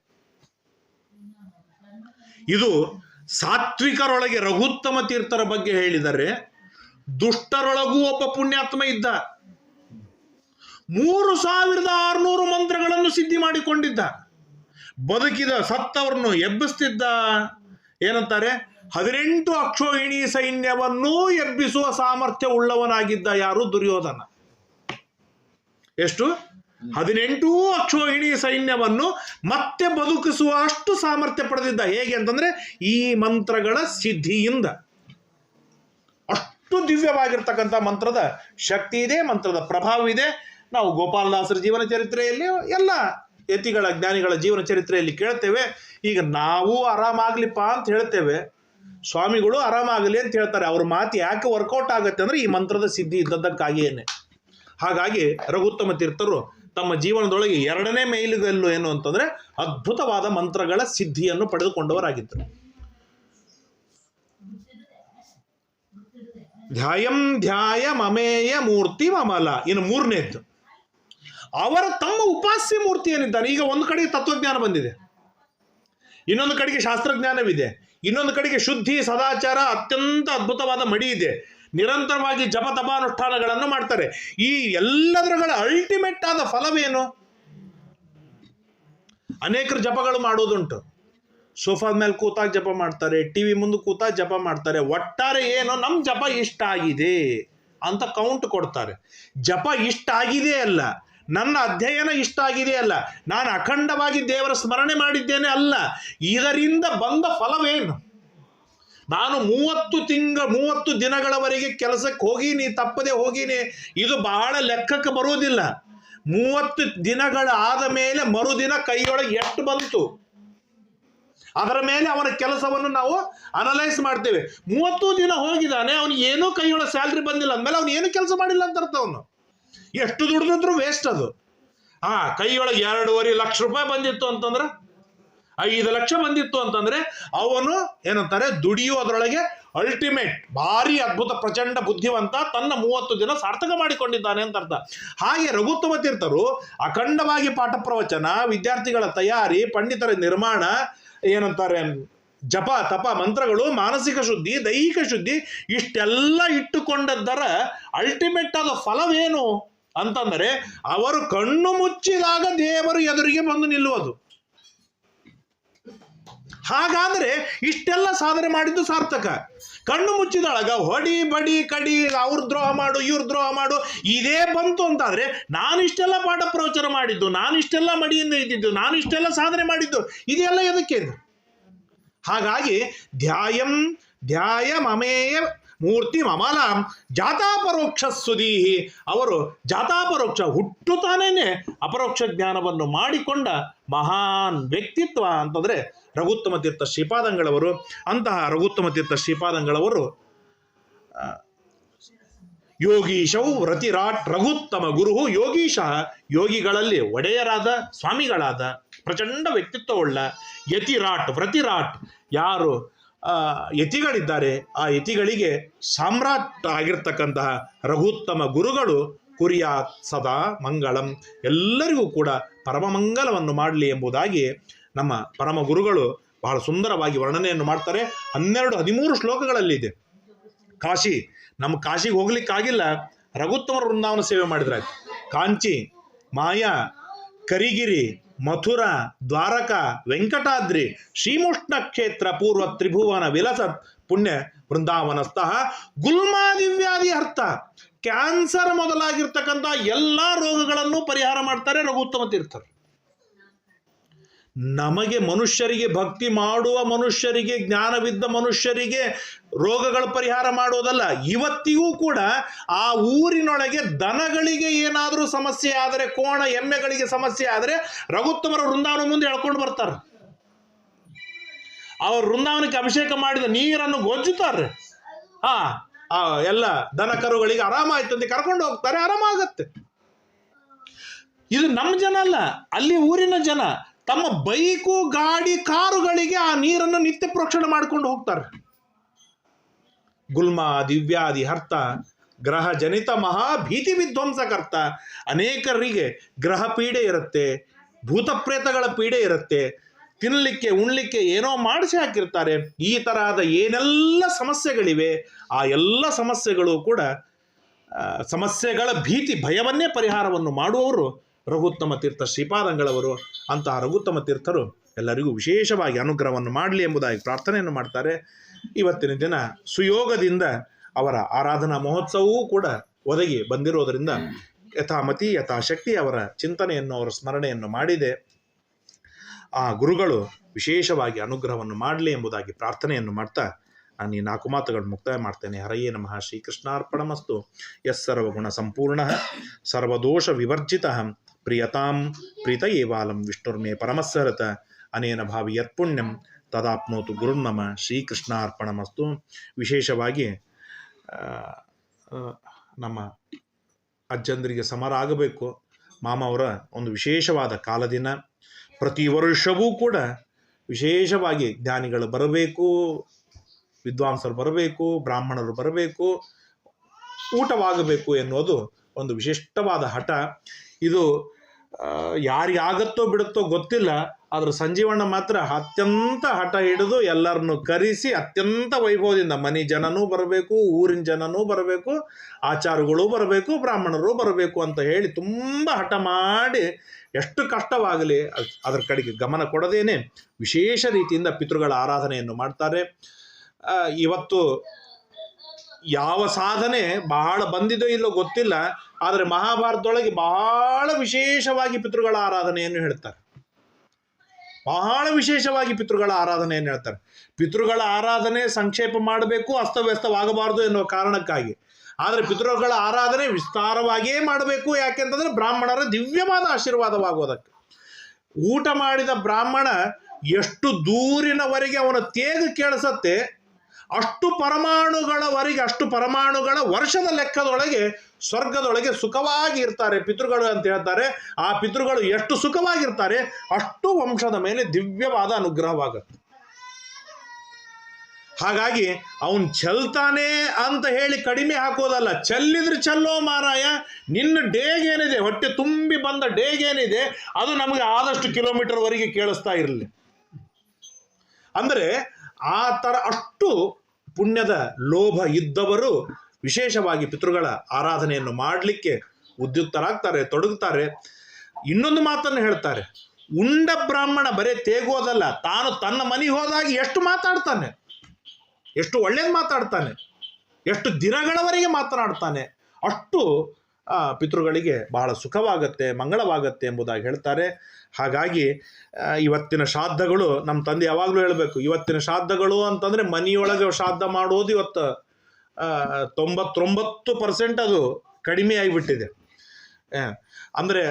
ಇದು ಸಾತ್ವಿಕರೊಳಗೆ ರಘುತ್ತಮ ತೀರ್ಥರ ಬಗ್ಗೆ ಹೇಳಿದರೆ, ದುಷ್ಟರೊಳಗೂ ಒಬ್ಬ ಪುಣ್ಯಾತ್ಮ ಇದ್ದ. 3600 ಮಂತ್ರಗಳನ್ನು ಸಿದ್ಧಿ ಮಾಡಿಕೊಂಡಿದ್ದ. ಬದುಕಿದ ಸತ್ತವರನ್ನು ಎಬ್ಬಿಸ್ತಿದ್ದ. ಏನಂತಾರೆ, 18 ಅಕ್ಷೋಹಿಣಿ ಸೈನ್ಯವನ್ನೂ ಎಬ್ಬಿಸುವ ಸಾಮರ್ಥ್ಯ ಉಳ್ಳವನಾಗಿದ್ದ. ಯಾರು? ದುರ್ಯೋಧನ. ಎಷ್ಟು? 18 ಅಕ್ಷೋಹಿಣಿ ಸೈನ್ಯವನ್ನು ಮತ್ತೆ ಬದುಕಿಸುವಷ್ಟು ಸಾಮರ್ಥ್ಯ ಪಡೆದಿದ್ದ. ಹೇಗೆ ಅಂತಂದ್ರೆ ಈ ಮಂತ್ರಗಳ ಸಿದ್ಧಿಯಿಂದ. ಅಷ್ಟು ದಿವ್ಯವಾಗಿರ್ತಕ್ಕಂಥ ಮಂತ್ರದ ಶಕ್ತಿ ಇದೆ, ಮಂತ್ರದ ಪ್ರಭಾವ ಇದೆ. ನಾವು ಗೋಪಾಲದಾಸರ ಜೀವನ ಚರಿತ್ರೆಯಲ್ಲಿ, ಎಲ್ಲ ಯತಿಗಳ ಜ್ಞಾನಿಗಳ ಜೀವನ ಚರಿತ್ರೆಯಲ್ಲಿ ಕೇಳ್ತೇವೆ. ಈಗ ನಾವು ಆರಾಮಾಗ್ಲಿಪ್ಪ ಅಂತ ಹೇಳ್ತೇವೆ, ಸ್ವಾಮಿಗಳು ಆರಾಮಾಗಲಿ ಅಂತ ಹೇಳ್ತಾರೆ. ಅವ್ರ ಮಾತು ಯಾಕೆ ವರ್ಕೌಟ್ ಆಗುತ್ತೆ ಅಂದ್ರೆ ಈ ಮಂತ್ರದ ಸಿದ್ಧಿ ಇದ್ದದ್ದಕ್ಕಾಗಿಯೇನೆ. ಹಾಗಾಗಿ ರಘುತ್ತಮ ತೀರ್ಥರು ತಮ್ಮ ಜೀವನದೊಳಗೆ 2ನೇ ಮೈಲಿಗಲ್ಲು ಏನು ಅಂತಂದ್ರೆ ಅದ್ಭುತವಾದ ಮಂತ್ರಗಳ ಸಿದ್ಧಿಯನ್ನು ಪಡೆದುಕೊಂಡವರಾಗಿದ್ದರು. ಧ್ಯಾಯಂ ಧ್ಯಾಯ ಮಮೇಯ ಮೂರ್ತಿ ಮಮಲ. ಇನ್ನು 3ನೇದ್ದು ಅವರ ತಮ್ಮ ಉಪಾಸ್ಯ ಮೂರ್ತಿ ಏನಿದ್ದಾನೆ. ಈಗ ಒಂದು ಕಡೆಗೆ ತತ್ವಜ್ಞಾನ ಬಂದಿದೆ, ಇನ್ನೊಂದು ಕಡೆಗೆ ಶಾಸ್ತ್ರಜ್ಞಾನವಿದೆ, ಇನ್ನೊಂದು ಕಡೆಗೆ ಶುದ್ಧಿ ಸದಾಚಾರ ಅತ್ಯಂತ ಅದ್ಭುತವಾದ ಮಡಿ ಇದೆ. ನಿರಂತರವಾಗಿ ಜಪ ತಪಾನುಷ್ಠಾನಗಳನ್ನು ಮಾಡ್ತಾರೆ. ಈ ಎಲ್ಲದರಗಳ ಅಲ್ಟಿಮೇಟ್ ಆದ ಫಲವೇನು? ಅನೇಕರು ಜಪಗಳು ಮಾಡೋದುಂಟು. ಸೋಫಾದ ಮೇಲೆ ಕೂತಾಗ ಜಪ ಮಾಡ್ತಾರೆ, ಟಿವಿ ಮುಂದೆ ಕೂತಾಗ ಜಪ ಮಾಡ್ತಾರೆ. ಒಟ್ಟಾರೆ ಏನು, ನಮ್ಮ ಜಪ ಇಷ್ಟ ಆಗಿದೆ ಅಂತ ಕೌಂಟ್ ಕೊಡ್ತಾರೆ. ಜಪ ಇಷ್ಟ ಆಗಿದೆ ಅಲ್ಲ, ನನ್ನ ಅಧ್ಯಯನ ಇಷ್ಟ ಆಗಿದೆ ಅಲ್ಲ, ನಾನು ಅಖಂಡವಾಗಿ ದೇವರ ಸ್ಮರಣೆ ಮಾಡಿದ್ದೇನೆ ಅಲ್ಲ. ಇದರಿಂದ ಬಂದ ಫಲವೇನು? ನಾನು 30 ದಿನಗಳವರೆಗೆ ಕೆಲಸಕ್ಕೆ ಹೋಗೀನಿ, ತಪ್ಪದೆ ಹೋಗೀನಿ, ಇದು ಬಹಳ ಲೆಕ್ಕಕ್ಕೆ ಬರುವುದಿಲ್ಲ. 30 ದಿನಗಳ ಆದ ಮೇಲೆ ಮರುದಿನ ಕೈಯೊಳಗೆ ಎಷ್ಟು ಬಂತು, ಅದರ ಮೇಲೆ ಅವನ ಕೆಲಸವನ್ನು ನಾವು ಅನಲೈಸ್ ಮಾಡ್ತೇವೆ. 30 ದಿನ ಹೋಗಿದ್ದಾನೆ, ಅವನಿಗೆ ಏನೂ ಕೈಯೊಳಗೆ ಸ್ಯಾಲ್ರಿ ಬಂದಿಲ್ಲ ಅಂದಮೇಲೆ ಅವನು ಏನು ಕೆಲಸ ಮಾಡಿಲ್ಲ ಅಂತ ಅರ್ಥ. ಅವನು ಎಷ್ಟು ದುಡಿದ್ರು ವೇಸ್ಟ್ ಅದು. ಕೈಯೊಳಗೆ 2.5 ಲಕ್ಷ ರೂಪಾಯಿ ಬಂದಿತ್ತು ಅಂತಂದ್ರೆ, 5 ಲಕ್ಷ ಬಂದಿತ್ತು ಅಂತಂದ್ರೆ ಅವನು ಏನಂತಾರೆ, ದುಡಿಯೋದ್ರೊಳಗೆ ಅಲ್ಟಿಮೇಟ್ ಭಾರಿ ಅದ್ಭುತ ಪ್ರಚಂಡ ಬುದ್ಧಿವಂತ, ತನ್ನ 30 ದಿನ ಸಾರ್ಥಕ ಮಾಡಿಕೊಂಡಿದ್ದಾನೆ ಅಂತ ಅರ್ಥ. ಹಾಗೆ ರಘುತ್ತಮ ತೀರ್ಥರು ಅಖಂಡವಾಗಿ ಪಾಠ ಪ್ರವಚನ, ವಿದ್ಯಾರ್ಥಿಗಳ ತಯಾರಿ, ಪಂಡಿತರ ನಿರ್ಮಾಣ, ಏನಂತಾರೆ ಜಪ ತಪ ಮಂತ್ರಗಳು, ಮಾನಸಿಕ ಶುದ್ಧಿ, ದೈಹಿಕ ಶುದ್ಧಿ, ಇಷ್ಟೆಲ್ಲ ಇಟ್ಟುಕೊಂಡದ್ದರ ಅಲ್ಟಿಮೇಟ್ ಆದ ಫಲವೇನು ಅಂತಂದರೆ ಅವರು ಕಣ್ಣು ಮುಚ್ಚಿದಾಗ ದೇವರು ಎದುರಿಗೆ ಬಂದು ನಿಲ್ಲುವುದು. ಹಾಗಾದ್ರೆ ಇಷ್ಟೆಲ್ಲ ಸಾಧನೆ ಮಾಡಿದ್ದು ಸಾರ್ಥಕ. ಕಣ್ಣು ಮುಚ್ಚಿದೊಳಗ ಹೊಡಿ ಬಡಿ ಕಡಿ, ಅವ್ರ ದ್ರೋಹ ಮಾಡು ಇವ್ರ ದ್ರೋಹ ಮಾಡು ಇದೇ ಬಂತು ಅಂತಾದ್ರೆ, ನಾನು ಇಷ್ಟೆಲ್ಲ ಪಾಠ ಪ್ರವಚನ ಮಾಡಿದ್ದು, ನಾನು ಇಷ್ಟೆಲ್ಲ ಮಡಿಯಿಂದ ಇದ್ದಿದ್ದು, ನಾನು ಇಷ್ಟೆಲ್ಲ ಸಾಧನೆ ಮಾಡಿದ್ದು, ಇದೆಲ್ಲ ಎದಕ್ಕೆ? ಹಾಗಾಗಿ ಧ್ಯಾಯ ಮಮೇಯ ಮೂರ್ತಿ ಮಮಲಾಂ ಜಾತಾಪರೋಕ್ಷ ಸುದೀಹಿ. ಅವರು ಜಾತಾಪರೋಕ್ಷ, ಹುಟ್ಟುತ್ತಾನೇನೆ ಅಪರೋಕ್ಷ ಜ್ಞಾನವನ್ನು ಮಾಡಿಕೊಂಡ ಮಹಾನ್ ವ್ಯಕ್ತಿತ್ವ ಅಂತಂದ್ರೆ ರಘುತ್ತಮ ತೀರ್ಥ ಶ್ರೀಪಾದಂಗಳವರು. ಅಂತಹ ರಘುತ್ತಮ ತೀರ್ಥ ಶ್ರೀಪಾದಂಗಳವರು ಯೋಗೀಶವು ರತಿರಾಟ್ ರಘುತ್ತಮ ಗುರು. ಯೋಗೀಶ ಯೋಗಿಗಳಲ್ಲಿ ಒಡೆಯರಾದ ಸ್ವಾಮಿಗಳಾದ ಪ್ರಚಂಡ ವ್ಯಕ್ತಿತ್ವವುಳ್ಳ ಯತಿರಾಟ್ ವ್ರತಿರಾಟ್, ಯಾರು ಯತಿಗಳಿದ್ದಾರೆ. ಆ ಯತಿಗಳಿಗೆ ಸಾಮ್ರಾಟ್ ಆಗಿರ್ತಕ್ಕಂತಹ ರಘುತ್ತಮ ಗುರುಗಳು ಕುರಿಯಾತ್ ಸದಾ ಮಂಗಳಂ, ಎಲ್ಲರಿಗೂ ಕೂಡ ಪರಮಮಂಗಲವನ್ನು ಮಾಡಲಿ ಎಂಬುದಾಗಿ ನಮ್ಮ ಪರಮ ಗುರುಗಳು ಬಹಳ ಸುಂದರವಾಗಿ ವರ್ಣನೆಯನ್ನು ಮಾಡ್ತಾರೆ. 12-13 ಶ್ಲೋಕಗಳಲ್ಲಿದೆ. ಕಾಶಿ, ನಮ್ಮ ಕಾಶಿಗೆ ಹೋಗ್ಲಿಕ್ಕಾಗಿಲ್ಲ, ರಘುತ್ತಮರ ವೃಂದಾವನ ಸೇವೆ ಮಾಡಿದ್ರೆ ಆಯ್ತು. ಕಾಂಚಿ, ಮಾಯಾ, ಕರಿಗಿರಿ, ಮಥುರಾ, ದ್ವಾರಕಾ, ವೆಂಕಟಾದ್ರಿ, ಶ್ರೀಮುಷ್ಣ ಕ್ಷೇತ್ರ, ಪೂರ್ವ ತ್ರಿಭುವನ ವಿಲಸತ್ ಪುಣ್ಯ ವೃಂದಾವನಸ್ಥಃ ಗುಲ್ಮಾ ದಿವ್ಯಾದಿ ಅರ್ಥ. ಕ್ಯಾನ್ಸರ್ ಮೊದಲಾಗಿರ್ತಕ್ಕಂಥ ಎಲ್ಲ ರೋಗಗಳನ್ನು ಪರಿಹಾರ ಮಾಡ್ತಾರೆ ರಘುತ್ತಮ ತೀರ್ಥರು. ನಮಗೆ ಮನುಷ್ಯರಿಗೆ, ಭಕ್ತಿ ಮಾಡುವ ಮನುಷ್ಯರಿಗೆ, ಜ್ಞಾನವಿದ್ದ ಮನುಷ್ಯರಿಗೆ ರೋಗಗಳ ಪರಿಹಾರ ಮಾಡೋದಲ್ಲ, ಇವತ್ತಿಗೂ ಕೂಡ ಆ ಊರಿನೊಳಗೆ ದನಗಳಿಗೆ ಏನಾದರೂ ಸಮಸ್ಯೆ ಆದರೆ, ಕೋಣ ಎಮ್ಮೆಗಳಿಗೆ ಸಮಸ್ಯೆ ಆದರೆ ರಘುತ್ತಮರ ವೃಂದಾವನ ಮುಂದೆ ಎಳ್ಕೊಂಡು ಬರ್ತಾರೆ. ಅವರು ವೃಂದಾವನಕ್ಕೆ ಅಭಿಷೇಕ ಮಾಡಿದ ನೀರನ್ನು ಗೊಜ್ಜುತ್ತಾರೆ. ಎಲ್ಲ ದನ ಕರುಗಳಿಗೆ ಆರಾಮಾಯ್ತು ಅಂತ ಕರ್ಕೊಂಡು ಹೋಗ್ತಾರೆ, ಆರಾಮಾಗತ್ತೆ. ಇದು ನಮ್ಮ ಜನ ಅಲ್ಲ, ಅಲ್ಲಿ ಊರಿನ ಜನ ತಮ್ಮ ಬೈಕು, ಗಾಡಿ, ಕಾರುಗಳಿಗೆ ಆ ನೀರನ್ನು ನಿತ್ಯ ಪ್ರೋಕ್ಷಣೆ ಮಾಡಿಕೊಂಡು ಹೋಗ್ತಾರೆ. ಗುಲ್ಮ ದಿವ್ಯಾದಿ ಹರ್ತ, ಗ್ರಹ ಜನಿತ ಮಹಾಭೀತಿ ವಿಧ್ವಂಸಕರ್ತ. ಅನೇಕರಿಗೆ ಗ್ರಹ ಪೀಡೆ ಇರುತ್ತೆ, ಭೂತಪ್ರೇತಗಳ ಪೀಡೆ ಇರುತ್ತೆ, ತಿನ್ನಲಿಕ್ಕೆ ಉಣ್ಲಿಕ್ಕೆ ಏನೋ ಮಾಡಿಸಿ ಹಾಕಿರ್ತಾರೆ. ಈ ತರಹದ ಏನೆಲ್ಲ ಸಮಸ್ಯೆಗಳಿವೆ, ಆ ಎಲ್ಲ ಸಮಸ್ಯೆಗಳು ಕೂಡ ಸಮಸ್ಯೆಗಳ ಭೀತಿ, ಭಯವನ್ನೇ ಪರಿಹಾರವನ್ನು ಮಾಡುವವರು ರಘುತ್ತಮ ತೀರ್ಥ ಶ್ರೀಪಾದಂಗಳವರು. ಅಂತಹ ರಘುತ್ತಮ ತೀರ್ಥರು ಎಲ್ಲರಿಗೂ ವಿಶೇಷವಾಗಿ ಅನುಗ್ರಹವನ್ನು ಮಾಡಲಿ ಎಂಬುದಾಗಿ ಪ್ರಾರ್ಥನೆಯನ್ನು ಮಾಡ್ತಾರೆ. ಇವತ್ತಿನ ದಿನ ಸುಯೋಗದಿಂದ ಅವರ ಆರಾಧನಾ ಮಹೋತ್ಸವವೂ ಕೂಡ ಒದಗಿ ಬಂದಿರೋದರಿಂದ ಯಥಾಮತಿ ಯಥಾಶಕ್ತಿ ಅವರ ಚಿಂತನೆಯನ್ನು, ಅವರ ಸ್ಮರಣೆಯನ್ನು ಮಾಡಿದೆ. ಆ ಗುರುಗಳು ವಿಶೇಷವಾಗಿ ಅನುಗ್ರಹವನ್ನು ಮಾಡಲಿ ಎಂಬುದಾಗಿ ಪ್ರಾರ್ಥನೆಯನ್ನು ಮಾಡ್ತಾ ನಾನು ಈ 4 ಮಾತುಗಳನ್ನು ಮುಕ್ತಾಯ ಮಾಡ್ತೇನೆ. ಹರಯೇ ನಮಃ. ಶ್ರೀಕೃಷ್ಣಾರ್ಪಣಮಸ್ತು. ಯಸ್ಸರ್ವಗುಣ ಸಂಪೂರ್ಣ ಸರ್ವದೋಷ ವಿವರ್ಜಿತ ಪ್ರಿಯತಾಂ ಪ್ರೀತ ಏವಾಲಂ ವಿಷ್ಣುರ್ಮೇ ಪರಮಸ್ಸರತ ಅನೇನ ಭಾವಿ ಯತ್ಪುಣ್ಯಂ ತದಾಪ್ನೋತು ಗುರುರ್ನಮ. ಶ್ರೀಕೃಷ್ಣಾರ್ಪಣಮಸ್ತು. ವಿಶೇಷವಾಗಿ ನಮ್ಮ ಅಜ್ಜಂದರಿಗೆ ಸಮರ ಆಗಬೇಕು. ಮಾಮ ಅವರ ಒಂದು ವಿಶೇಷವಾದ ಕಾಲದಿನ. ಪ್ರತಿ ವರ್ಷವೂ ಕೂಡ ವಿಶೇಷವಾಗಿ ಜ್ಞಾನಿಗಳು ಬರಬೇಕು, ವಿದ್ವಾಂಸರು ಬರಬೇಕು, ಬ್ರಾಹ್ಮಣರು ಬರಬೇಕು, ಊಟವಾಗಬೇಕು ಎನ್ನುವುದು ಒಂದು ವಿಶಿಷ್ಟವಾದ ಹಠ. ಇದು ಯಾರಿಗಾಗತ್ತೋ ಬಿಡುತ್ತೋ ಗೊತ್ತಿಲ್ಲ, ಆದರೆ ಸಂಜೀವಣ್ಣ ಮಾತ್ರ ಅತ್ಯಂತ ಹಠ ಹಿಡಿದು ಎಲ್ಲರನ್ನು ಕರೆಸಿ ಅತ್ಯಂತ ವೈಭವದಿಂದ ಮನೆ ಜನನೂ ಬರಬೇಕು, ಊರಿನ ಜನನೂ ಬರಬೇಕು, ಆಚಾರಗಳು ಬರಬೇಕು, ಬ್ರಾಹ್ಮಣರು ಬರಬೇಕು ಅಂತ ಹೇಳಿ ತುಂಬ ಹಠ ಮಾಡಿ ಎಷ್ಟು ಕಷ್ಟವಾಗಲಿ ಅದರ ಕಡೆಗೆ ಗಮನ ಕೊಡದೇನೆ ವಿಶೇಷ ರೀತಿಯಿಂದ ಪಿತೃಗಳ ಆರಾಧನೆಯನ್ನು ಮಾಡ್ತಾರೆ. ಇವತ್ತು ಯಾವ ಸಾಧನೆ ಬಹಳ ಬಂದಿದೋ ಇಲ್ಲೋ ಗೊತ್ತಿಲ್ಲ, ಆದರೆ ಮಹಾಭಾರತದೊಳಗೆ ಬಹಳ ವಿಶೇಷವಾಗಿ ಪಿತೃಗಳ ಆರಾಧನೆಯನ್ನು ಹೇಳ್ತಾರೆ. ಬಹಳ ವಿಶೇಷವಾಗಿ ಪಿತೃಗಳ ಆರಾಧನೆಯನ್ನು ಹೇಳ್ತಾರೆ. ಪಿತೃಗಳ ಆರಾಧನೆ ಸಂಕ್ಷೇಪ ಮಾಡಬೇಕು, ಅಸ್ತವ್ಯಸ್ತವಾಗಬಾರದು ಎನ್ನುವ ಕಾರಣಕ್ಕಾಗಿ. ಆದರೆ ಪಿತೃಗಳ ಆರಾಧನೆ ವಿಸ್ತಾರವಾಗಿಯೇ ಮಾಡಬೇಕು. ಯಾಕೆಂತಂದ್ರೆ ಬ್ರಾಹ್ಮಣರ ದಿವ್ಯವಾದ ಆಶೀರ್ವಾದವಾಗೋದಕ್ಕೆ. ಊಟ ಮಾಡಿದ ಬ್ರಾಹ್ಮಣ ಎಷ್ಟು ದೂರಿನವರೆಗೆ ಅವನ ತೇಗು ಕೇಳಿಸತ್ತೆ, ಅಷ್ಟು ಪರಮಾಣುಗಳವರೆಗೆ, ಅಷ್ಟು ಪರಮಾಣುಗಳ ವರ್ಷದ ಲೆಕ್ಕದೊಳಗೆ ಸ್ವರ್ಗದೊಳಗೆ ಸುಖವಾಗಿ ಇರ್ತಾರೆ ಪಿತೃಗಳು ಅಂತ ಹೇಳ್ತಾರೆ. ಆ ಪಿತೃಗಳು ಎಷ್ಟು ಸುಖವಾಗಿರ್ತಾರೆ ಅಷ್ಟು ವಂಶದ ಮೇಲೆ ದಿವ್ಯವಾದ ಅನುಗ್ರಹವಾಗುತ್ತೆ. ಹಾಗಾಗಿ ಅವನು ಚೆಲ್ತಾನೆ ಅಂತ ಹೇಳಿ ಕಡಿಮೆ ಹಾಕೋದಲ್ಲ, ಚೆಲ್ಲಿದ್ರೆ ಚೆಲ್ಲೋ ಮಾರಾಯ, ನಿನ್ನ ಡೇಗೇನಿದೆ, ಹೊಟ್ಟೆ ತುಂಬಿ ಬಂದ ಡೇಗೇನಿದೆ ಅದು ನಮಗೆ ಆದಷ್ಟು ಕಿಲೋಮೀಟರ್ವರೆಗೆ ಕೇಳಿಸ್ತಾ ಇರಲಿ. ಅಂದರೆ ಆ ಥರ ಅಷ್ಟು ಪುಣ್ಯದ ಲೋಭ ಇದ್ದವರು ವಿಶೇಷವಾಗಿ ಪಿತೃಗಳ ಆರಾಧನೆಯನ್ನು ಮಾಡಲಿಕ್ಕೆ ಉದ್ಯುಕ್ತರಾಗ್ತಾರೆ, ತೊಡಗುತ್ತಾರೆ. ಇನ್ನೊಂದು ಮಾತನ್ನು ಹೇಳ್ತಾರೆ, ಉಂಡ ಬ್ರಾಹ್ಮಣ ಬರೇ ತೇಗೋದಲ್ಲ, ತಾನು ತನ್ನ ಮನೆಗೆ ಹೋದಾಗ ಎಷ್ಟು ಮಾತಾಡ್ತಾನೆ, ಎಷ್ಟು ಒಳ್ಳೇದು ಮಾತಾಡ್ತಾನೆ, ಎಷ್ಟು ದಿನಗಳವರೆಗೆ ಮಾತನಾಡ್ತಾನೆ, ಅಷ್ಟು ಪಿತೃಗಳಿಗೆ ಬಹಳ ಸುಖವಾಗತ್ತೆ, ಮಂಗಳವಾಗತ್ತೆ ಎಂಬುದಾಗಿ ಹೇಳ್ತಾರೆ. ಹಾಗಾಗಿ ಇವತ್ತಿನ ಶ್ರಾದ್ದಗಳು, ನಮ್ಮ ತಂದೆ ಯಾವಾಗಲೂ ಹೇಳಬೇಕು, ಇವತ್ತಿನ ಶ್ರಾದ್ದಗಳು ಅಂತಂದರೆ ಮನೆಯೊಳಗೆ ಶ್ರಾದ್ದ ಮಾಡೋದು ಇವತ್ತು 99% ಅದು ಕಡಿಮೆ ಆಗಿಬಿಟ್ಟಿದೆ. ಅಂದರೆ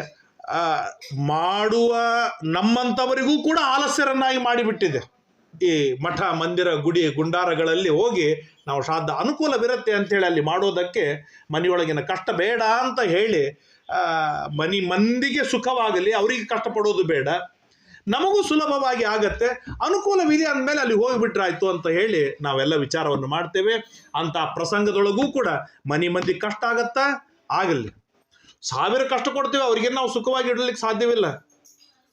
ಮಾಡುವ ನಮ್ಮಂಥವರಿಗೂ ಕೂಡ ಆಲಸ್ಯರನ್ನಾಗಿ ಮಾಡಿಬಿಟ್ಟಿದೆ. ಈ ಮಠ ಮಂದಿರ ಗುಡಿ ಗುಂಡಾರಗಳಲ್ಲಿ ಹೋಗಿ ನಾವು ಶ್ರಾದ್ದ ಅನುಕೂಲವಿರುತ್ತೆ ಅಂಥೇಳಿ ಅಲ್ಲಿ ಮಾಡೋದಕ್ಕೆ ಮನೆಯೊಳಗಿನ ಕಷ್ಟ ಬೇಡ ಅಂತ ಹೇಳಿ ಮಂದಿಗೆ ಸುಖವಾಗಲಿ, ಅವರಿಗೆ ಕಷ್ಟಪಡೋದು ಬೇಡ, ನಮಗೂ ಸುಲಭವಾಗಿ ಆಗತ್ತೆ. ಅನುಕೂಲವಿದೆ ಅಂದಮೇಲೆ ಅಲ್ಲಿ ಹೋಗಿಬಿಟ್ರಾಯ್ತು ಅಂತ ಹೇಳಿ ನಾವೆಲ್ಲ ವಿಚಾರವನ್ನು ಮಾಡ್ತೇವೆ. ಅಂತ ಪ್ರಸಂಗದೊಳಗೂ ಕೂಡ ಮನೆ ಮಂದಿ ಕಷ್ಟ ಆಗತ್ತಾ? ಆಗಲಿ. 1000 ಕಷ್ಟ ಕೊಡ್ತೇವೆ, ಅವ್ರಿಗೆ ನಾವು ಸುಖವಾಗಿ ಇಡಲಿಕ್ಕೆ ಸಾಧ್ಯವಿಲ್ಲ.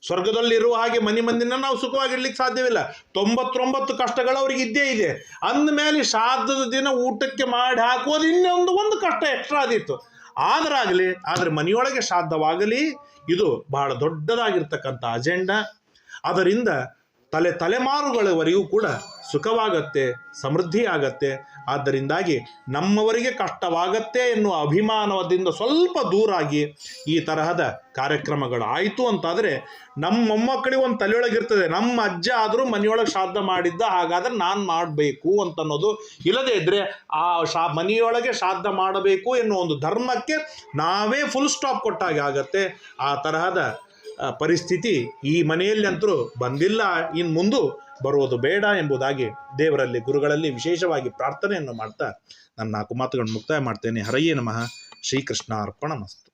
ಸ್ವರ್ಗದಲ್ಲಿರುವ ಹಾಗೆ ಮನೆ ಮಂದಿನ ನಾವು ಸುಖವಾಗಿಡ್ಲಿಕ್ಕೆ ಸಾಧ್ಯವಿಲ್ಲ. 99 ಕಷ್ಟಗಳು ಅವ್ರಿಗೆ ಇದ್ದೇ ಇದೆ. ಅಂದಮೇಲೆ ಶ್ರಾದ್ದದ ದಿನ ಊಟಕ್ಕೆ ಮಾಡಿ ಹಾಕೋದು ಇನ್ನೊಂದು ಕಷ್ಟ ಎಕ್ಸ್ಟ್ರಾ ಆದಿತ್ತು. ಆದರಾಗಲಿ, ಆದರೆ ಮನೆಯೊಳಗೆ ಶ್ರಾದ್ದವಾಗಲಿ, ಇದು ಬಹಳ ದೊಡ್ಡದಾಗಿರ್ತಕ್ಕಂಥ ಅಜೆಂಡಾ. ಅದರಿಂದ ತಲೆಮಾರುಗಳವರೆಗೂ ಕೂಡ ಸುಖವಾಗತ್ತೆ, ಸಮೃದ್ಧಿ ಆಗತ್ತೆ. ಆದ್ದರಿಂದಾಗಿ ನಮ್ಮವರಿಗೆ ಕಷ್ಟವಾಗತ್ತೆ ಎನ್ನುವ ಅಭಿಮಾನದಿಂದ ಸ್ವಲ್ಪ ದೂರಾಗಿ ಈ ತರಹದ ಕಾರ್ಯಕ್ರಮಗಳು ಆಯಿತು ಅಂತಾದರೆ ನಮ್ಮ ಮೊಮ್ಮಕ್ಕಳಿಗೆ ಒಂದು ತಲೆಯೊಳಗಿರ್ತದೆ, ನಮ್ಮ ಅಜ್ಜ ಆದರೂ ಮನೆಯೊಳಗೆ ಶ್ರಾದ್ದ ಮಾಡಿದ್ದ, ಹಾಗಾದ್ರೆ ನಾನು ಮಾಡಬೇಕು ಅಂತನ್ನೋದು. ಇಲ್ಲದೇ ಇದ್ದರೆ ಆ ಮನೆಯೊಳಗೆ ಶ್ರಾದ್ದ ಮಾಡಬೇಕು ಎನ್ನುವ ಒಂದು ಧರ್ಮಕ್ಕೆ ನಾವೇ ಫುಲ್ ಸ್ಟಾಪ್ ಕೊಟ್ಟಾಗೆ ಆಗತ್ತೆ. ಆ ತರಹದ ಪರಿಸ್ಥಿತಿ ಈ ಮನೆಯಲ್ಲಿ ಅಂತರೂ ಬಂದಿಲ್ಲ, ಇನ್ನು ಮುಂದೆ ಬರುವುದು ಬೇಡ ಎಂಬುದಾಗಿ ದೇವರಲ್ಲಿ, ಗುರುಗಳಲ್ಲಿ ವಿಶೇಷವಾಗಿ ಪ್ರಾರ್ಥನೆಯನ್ನು ಮಾಡ್ತಾ ನನ್ನ 4 ಮಾತುಗಳನ್ನು ಮುಕ್ತಾಯ ಮಾಡ್ತೇನೆ. ಹರಯೇ ನಮಃ. ಶ್ರೀಕೃಷ್ಣ ಅರ್ಪಣಮಸ್ತು.